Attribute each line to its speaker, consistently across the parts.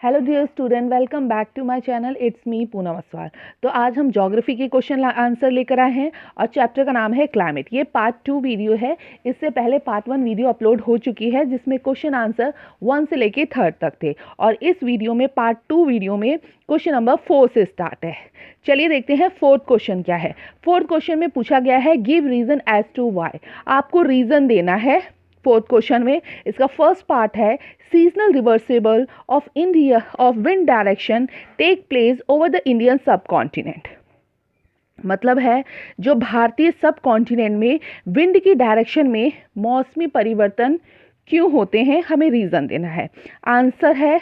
Speaker 1: Hello dear student, welcome back to my channel. It's me Poonam Aswal. तो आज हम geography के क्वेश्चन आंसर लेकर आए हैं और चैप्टर का नाम है क्लाइमेट। ये पार्ट 2 वीडियो है। इससे पहले पार्ट 1 वीडियो अपलोड हो चुकी है जिसमें क्वेश्चन आंसर 1 से लेके 3 तक थे, और इस वीडियो में पार्ट 2 वीडियो में क्वेश्चन नंबर 4 से स्टार्ट है। चलिए देखते हैं फोर्थ क्वेश्चन क्या है। फोर्थ क्वेश्चन में पूछा गया है give reason as to why. आपको रीजन देना है फोर्थ क्वेश्चन में। इसका फर्स्ट पार्ट है seasonal reversible of India of wind direction take place over the Indian subcontinent. मतलब है जो भारतीय सब कॉन्टिनेंट में विंड की डायरेक्शन में मौसमी परिवर्तन क्यों होते हैं, हमें रीजन देना है। आंसर है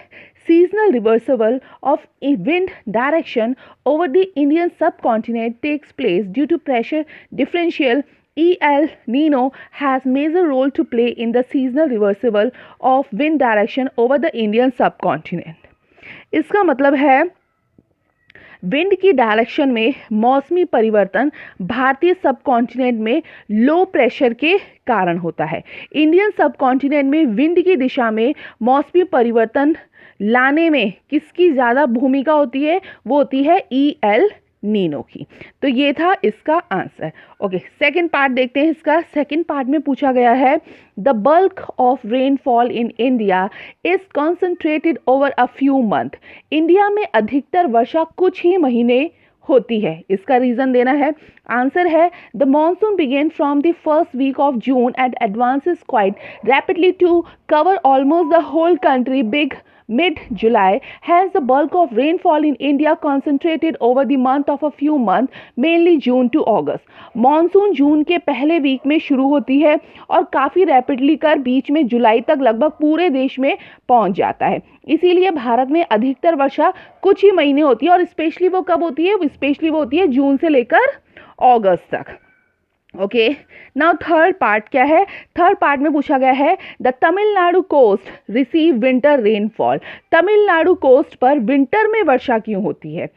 Speaker 1: seasonal reversible of wind direction over the Indian subcontinent takes place due to pressure differential El Nino has major role to play in the seasonal reversible of wind direction over the Indian subcontinent। इसका मतलब है wind की direction में मौसमी परिवर्तन भारतीय सब continent में लो प्रेशर के कारण होता है। इंडियन सब कॉन्टिनेंट में विंड की दिशा में मौसमी परिवर्तन लाने में किसकी ज़्यादा भूमिका होती है? वो होती है El नीनो की। तो ये था इसका आंसर। ओके, सेकंड पार्ट देखते हैं। इसका सेकंड पार्ट में पूछा गया है the bulk of rainfall in India is concentrated over a few month. India में अधिकतर वर्षा कुछ ही महीने होती है, इसका रीजन देना है। आंसर है the monsoon begin from the first week of June and advances quite rapidly to cover almost the whole country by mid-July, hence the bulk of rainfall in India concentrated over the month of a few months, mainly June to August। Monsoon June के पहले week में शुरू होती है और काफ़ी rapidly कर बीच में जुलाई तक लगभग पूरे देश में पहुंच जाता है। इसीलिए भारत में अधिकतर वर्षा कुछ ही महीने होती है, और स्पेशली वो कब होती है? स्पेशली वो होती है जून से लेकर अगस्त तक। ओके, नाउ थर्ड पार्ट क्या है? थर्ड पार्ट में पूछा गया है the Tamil Nadu coast receive winter rainfall. Tamil Nadu coast पर विंटर में वर्षा क्यों होती है,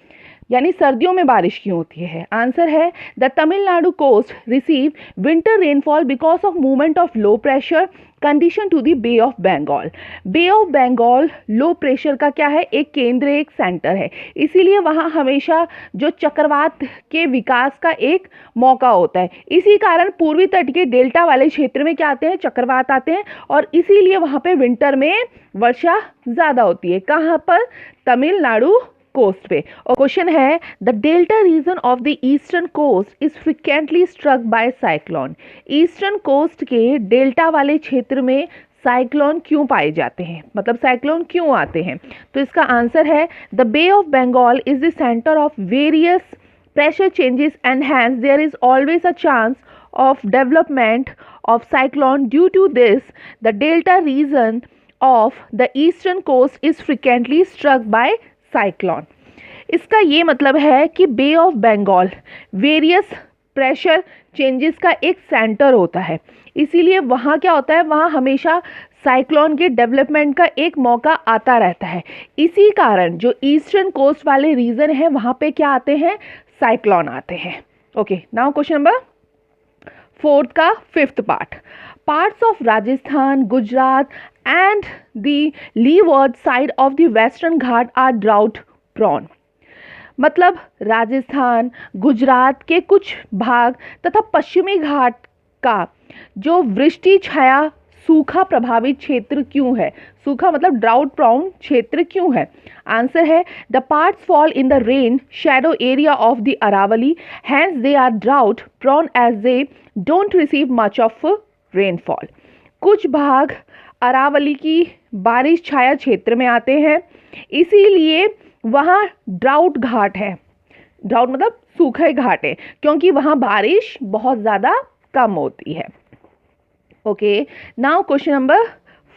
Speaker 1: यानी सर्दियों में बारिश क्यों होती है? आंसर है the Tamil Nadu coast receive winter rainfall because of movement of low pressure condition to the Bay of Bengal. Bay of Bengal low pressure का क्या है? एक केंद्र, एक सेंटर है, इसीलिए वहाँ हमेशा जो चक्रवात के विकास का एक मौका होता है। इसी कारण पूर्वी तट के डेल्टा वाले क्षेत्र में क्या आते हैं? चक्रवात आते हैं, और इसीलिए वहाँ पे विंटर में वर्षा ज़्यादा होती है। कहाँ पर? तमिलनाडु कोस्ट पे। और क्वेश्चन है the delta region of the eastern coast is frequently struck by cyclone. Eastern coast के डेल्टा वाले क्षेत्र में साइक्लोन क्यों पाए जाते हैं, मतलब साइक्लोन क्यों आते हैं? तो इसका आंसर है the Bay of Bengal is the centre of various pressure changes and hence there is always a chance of development of cyclone. Due to this the delta region of the eastern coast is frequently struck by cyclone। इसका ये मतलब है कि bay of Bengal various pressure changes का एक centre होता है, इसीलिए वहाँ क्या होता है? वहाँ हमेशा साइक्लोन के डेवलपमेंट का एक मौका आता रहता है। इसी कारण जो ईस्टर्न कोस्ट वाले रीजन है वहाँ पे क्या आते हैं? साइक्लोन आते हैं। Okay, now question number fourth का fifth part. Parts of Rajasthan, Gujarat and the leeward side of the western Ghat are drought prone. मतलब राजस्थान, गुजरात के कुछ भाग तथा पश्चिमी घाट का जो वृष्टि छाया सूखा प्रभावित क्षेत्र क्यों है? सूखा मतलब ड्राउट प्रोन क्षेत्र क्यों है? आंसर है the parts fall in the rain shadow area of the Aravalli, hence they are drought prone as they don't receive much of rainfall. कुछ भाग अरावली की बारिश छाया क्षेत्र में आते हैं, इसीलिए वहाँ ड्राउट घाट है। ड्राउट मतलब सूखे घाट है, क्योंकि वहाँ बारिश बहुत ज़्यादा कम होती है। ओके, नाउ क्वेश्चन नंबर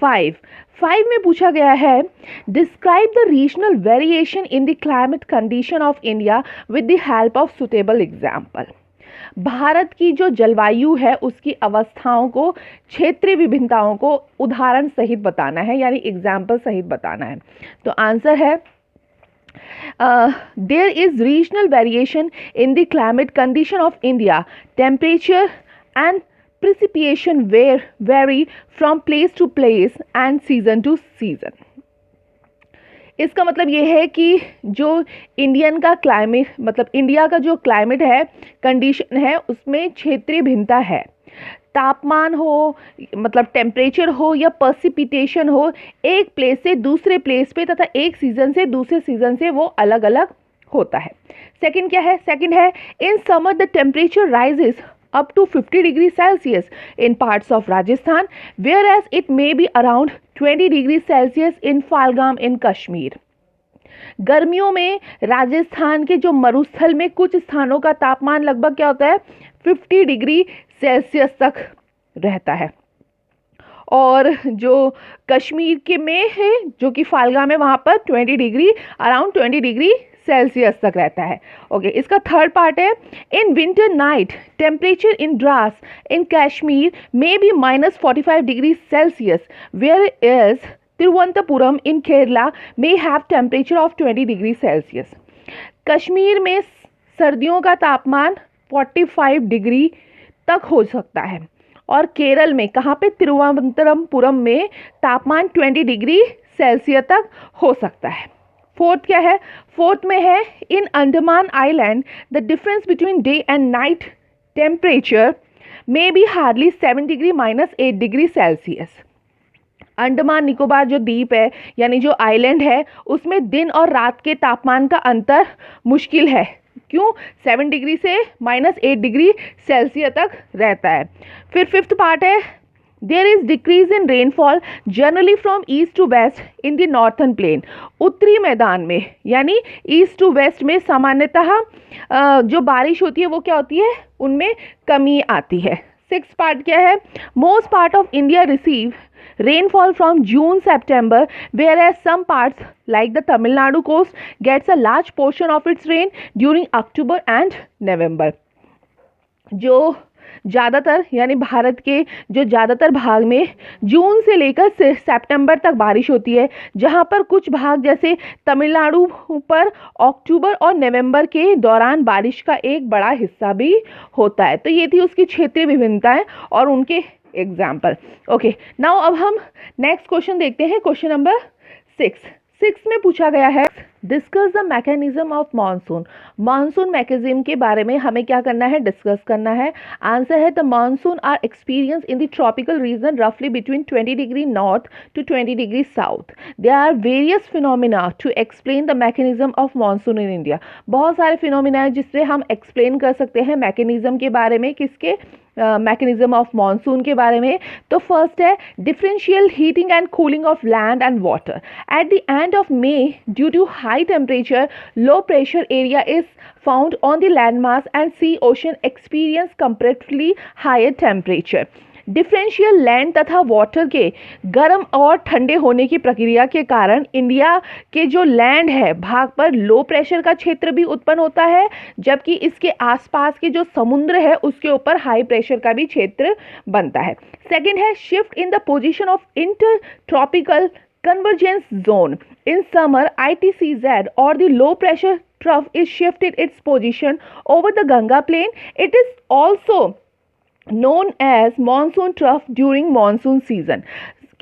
Speaker 1: 5 में पूछा गया है describe the regional variation in the climate condition of India with the help of suitable example. Bharat की जो जलवायु है उसकी अवस्थाओं को, क्षेत्रीय विभिन्नताओं को उदाहरण सहित बताना है, यानी एग्जाम्पल सहित बताना है। तो आंसर है there is regional variation in the climate condition of India, temperature and precipitation vary from place to place and season to season। इसका मतलब ये है कि जो इंडियन का क्लाइमेट, मतलब इंडिया का जो क्लाइमेट है, कंडीशन है, उसमें क्षेत्रीय भिन्नता है। तापमान हो, मतलब टेम्परेचर हो या पर्सिपिटेशन हो, एक प्लेस से दूसरे प्लेस पे तथा एक सीजन से दूसरे सीजन से वो अलग अलग होता है। सेकंड क्या है? सेकंड है in summer the temperature rises up to 50 degrees Celsius in parts of Rajasthan, whereas it may be around 20 degrees Celsius in Falgam in Kashmir. गर्मियों में राजस्थान के जो मरुस्थल में कुछ स्थानों का तापमान लगभग क्या होता है? 50 डिग्री सेल्सियस तक रहता है। और जो कश्मीर के में है, जो कि फालगाम है, वहाँ पर 20 डिग्री, अराउंड 20 डिग्री सेल्सियस तक रहता है। ओके, इसका थर्ड पार्ट है in winter night temperature in Dras in Kashmir may be -45 degree Celsius, where is Thiruvananthapuram in Kerala may have temperature of 20 degree Celsius. Kashmir में सर्दियों का तापमान 45 डिग्री तक हो सकता है, और केरल में कहाँ पे? तिरुवनंतपुरम में तापमान 20 डिग्री सेल्सियस तक हो सकता है। फोर्थ क्या है? फोर्थ में है in Andaman island the difference between day and night temperature may be hardly 7 degree -8 degree Celsius. Andaman Nicobar जो द्वीप है, यानी जो आइलैंड है, उसमें दिन और रात के तापमान का अंतर मुश्किल है। क्यों? 7 डिग्री से -8 डिग्री सेल्सियस तक रहता है। फिर फिफ्थ पार्ट है there is decrease in rainfall generally from east to west in the northern plain. उत्तरी मैदान में, यानी ईस्ट टू वेस्ट में सामान्यतः जो बारिश होती है वो क्या होती है? उनमें कमी आती है। सिक्स पार्ट क्या है? Most part of India receive rainfall from June September, whereas some parts like the Tamil Nadu coast gets a large portion of its rain during October and November. जो ज़्यादातर, यानी भारत के जो ज़्यादातर भाग में जून से लेकर सितंबर तक बारिश होती है, जहाँ पर कुछ भाग जैसे तमिलनाडु पर अक्टूबर और नवंबर के दौरान बारिश का एक बड़ा हिस्सा भी होता है। तो ये थी उसकी क्षेत्रीय विभिन्नताएं और उनके एग्जाम्पल। ओके, नाउ अब हम नेक्स्ट क्वेश्चन देखते हैं, क्वेश्चन नंबर 6 में पूछा गया है discuss the mechanism of monsoon. Monsoon mechanism के बारे में हमें क्या करना है? डिस्कस करना है। आंसर है the monsoon are experience in the tropical region रफली between 20 degree north to 20 degree south. There are various phenomena to explain the mechanism of monsoon in India. बहुत सारे फिनोमिना है जिससे हम एक्सप्लेन कर सकते हैं मैकेनिज्म के बारे में, किसके? मैकेनिज्म ऑफ मानसून के बारे में। तो फर्स्ट है differential heating and cooling of land and water. At the end of May due to high temperature low pressure area is found on the land mass and sea ocean experience comparatively higher temperature. Differential land तथा water के गर्म और ठंडे होने की प्रक्रिया के कारण इंडिया के जो लैंड है भाग पर लो प्रेशर का क्षेत्र भी उत्पन्न होता है, जबकि इसके आसपास के जो समुद्र है उसके ऊपर हाई प्रेशर का भी क्षेत्र बनता है। सेकंड है shift in the position of inter tropical convergence zone. In summer, ITCZ or the low pressure trough is shifted its position over the Ganga plain. It is also known as monsoon trough during monsoon season.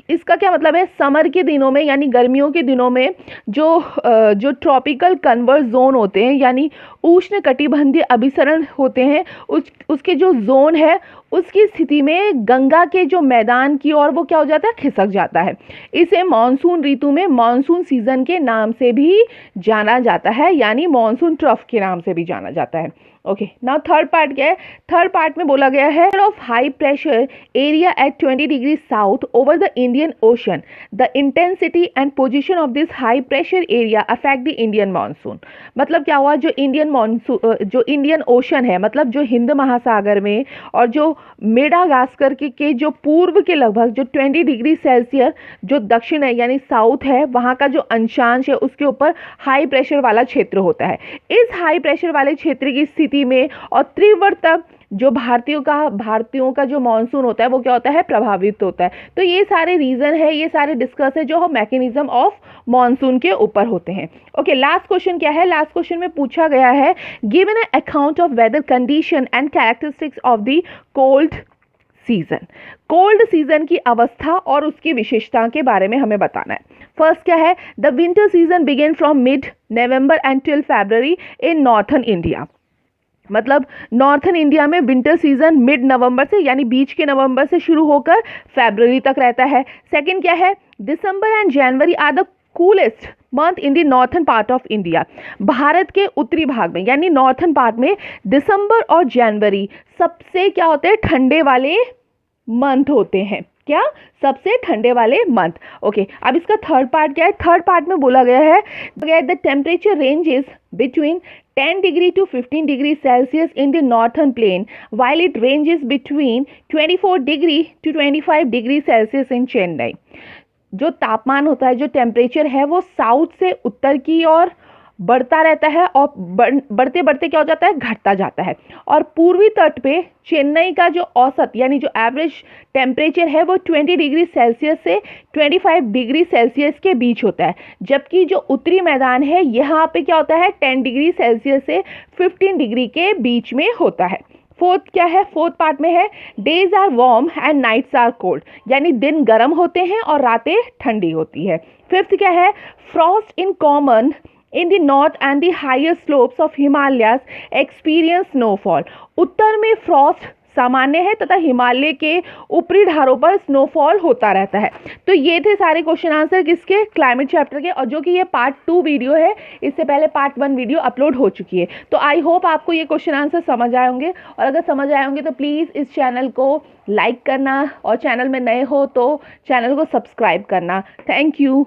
Speaker 1: इसका क्या मतलब है? Summer के दिनों में, यानी गर्मियों के दिनों में जो ट्रॉपिकल कन्वर्ज जोन होते हैं, यानी उष्ण कटिबंधीय अभिसरण होते हैं, उसके जो जोन है उसकी स्थिति में गंगा के जो मैदान की ओर वो क्या हो जाता है? खिसक जाता है। इसे मानसून ऋतु में मानसून सीजन के नाम से भी जाना जाता है, यानी मानसून ट्रफ के नाम से भी जाना जाता है। ओके, नाउ थर्ड पार्ट क्या है? थर्ड पार्ट में बोला गया है of high pressure area at 20 degree south over the Indian ocean. The intensity and position of this high pressure area affect the Indian monsoon. मतलब क्या हुआ? जो इंडियन ओशन है, मतलब जो हिंद महासागर में और जो मेडागास्कर के जो पूर्व के लगभग जो 20 डिग्री सेल्सियस जो दक्षिण है यानी साउथ है, वहाँ का जो अंशांश है उसके ऊपर हाई प्रेशर वाला क्षेत्र होता है। इस हाई प्रेशर वाले क्षेत्र की स्थिति में और तीव्रता जो भारतीयों का जो मानसून होता है वो क्या होता है? प्रभावित होता है। तो ये सारे रीजन है, ये सारे डिस्कस है जो हम मैकेनिज्म ऑफ मानसून के ऊपर होते हैं। ओके, लास्ट क्वेश्चन क्या है? लास्ट क्वेश्चन में पूछा गया है given a account of weather condition and characteristics of the cold season. Cold season की अवस्था और उसकी विशेषता के बारे में हमें बताना है। फर्स्ट क्या है, the winter season begin from mid November and till February in northern India. मतलब नॉर्थन इंडिया में विंटर सीजन मिड नवंबर से यानी बीच के नवंबर से शुरू होकर फरवरी तक रहता है। सेकंड क्या है, December and January are the coolest month in the northern part of India. Bharat के उत्तरी भाग में यानी नॉर्थन पार्ट में दिसंबर और जनवरी सबसे क्या होते हैं, ठंडे वाले मंथ होते हैं। क्या, सबसे ठंडे वाले मंथ। ओके, अब इसका थर्ड पार्ट क्या है, थर्ड पार्ट में बोला गया है the temperature ranges between 10 degree to 15 degree Celsius in the northern plain while it ranges between 24 degree to 25 degree Celsius in Chennai. जो तापमान होता है, जो टेम्परेचर है, वो साउथ से उत्तर की ओर बढ़ता रहता है और बढ़ते बढ़ते क्या हो जाता है, घटता जाता है। और पूर्वी तट पे चेन्नई का जो औसत यानी जो एवरेज टेम्परेचर है वो 20 डिग्री सेल्सियस से 25 डिग्री सेल्सियस के बीच होता है। जबकि जो उत्तरी मैदान है यहाँ पे क्या होता है, 10 डिग्री सेल्सियस से 15 डिग्री के बीच में होता है। फोर्थ क्या है, फोर्थ पार्ट में है days are warm and nights are cold, यानी दिन गर्म होते हैं और रातें ठंडी होती है। फिफ्थ क्या है, Frost in common in the north and the higher slopes of Himalayas experience snowfall। उत्तर में फ्रॉस्ट सामान्य है तथा हिमालय के ऊपरी ढारों पर स्नोफॉल होता रहता है। तो ये थे सारे क्वेश्चन आंसर किसके, क्लाइमेट चैप्टर के, और जो कि ये पार्ट 2 वीडियो है, इससे पहले पार्ट 1 वीडियो अपलोड हो चुकी है। तो आई होप आपको ये क्वेश्चन आंसर समझ आए होंगे, और अगर समझ आए होंगे तो प्लीज़ इस चैनल को लाइक करना और चैनल में नए हो तो चैनल को सब्सक्राइब करना। Thank you.